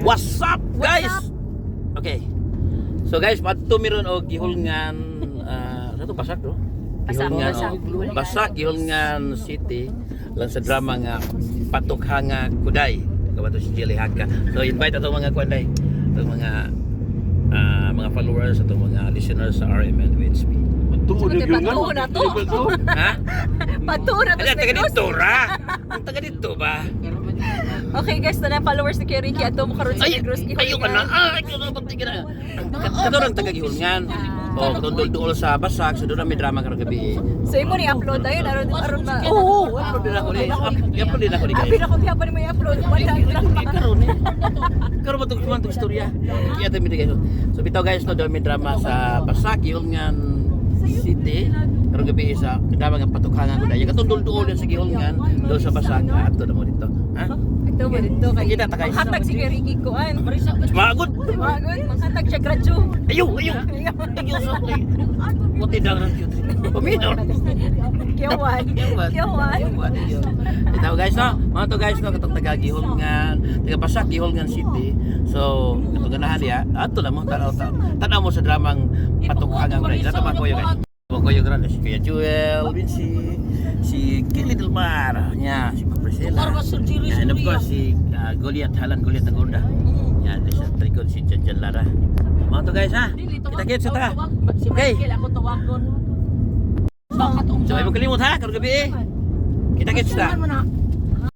What's up, guys? Okay. So guys, padto meron og gihulngan sa to Basak do. Basak gihulngan city lang sa drama nga Patukhanga Kuday. Kabato si Jelly Haka. So invite ato mga kuanday, atong mga followers, atong mga listeners sa RMN WHP. Patuo na to. Ha? Patuo na to. Ay, taga dito ra. Ang taga dito ba? Okay guys, na followers ni Ricky ato mo karon sa Negros Ayo ka na. Ayo na pagtigira. Kato lang taga gihulngan. Oh, katundol-dol sa Basak, sa doon may drama karon gabi. So imo ni upload ayon aron na. Oo, upload din ako ni. Upload din ako ni guys. Abi na ko pa ni mo i-upload. Wala drama. Karon eh. Karon ba tong istorya? Iya ta mi guys. So bitaw guys, no doon may drama sa Basak, gihulngan city. Karon gabi sa drama nga Patukhangan ko dai. Katundol-dol sa gihulngan doon sa Basak. Ato na mo dito. Ha? Ito mo dito kay. Kita ta guys. Hatag si Ricky ko an. Magod. Magod, manghatag siya gradyo. Ayo. Ayo sa play. Puti daw ng cute. Paminor. Kiyawan. Ito guys no, mga to guys no, katong taga Gihulngan, taga Basak Gihulngan City. So, katong ganahan diya, ato na mo tanaw mo sa dramang Patukhangan ko. Ito ba koyo guys? Koyo grande si Kuya Joel, Vinci, si Kili Delmar, nya si Priscilla. And of course si Goliath Halan Goliath Agunda. Yan sa trikod si Janjan Lara. Mga to guys ha. Kita-kits ta. Okay. So, ay mo kalimot ha, karong gabi eh. Kita-kits ta.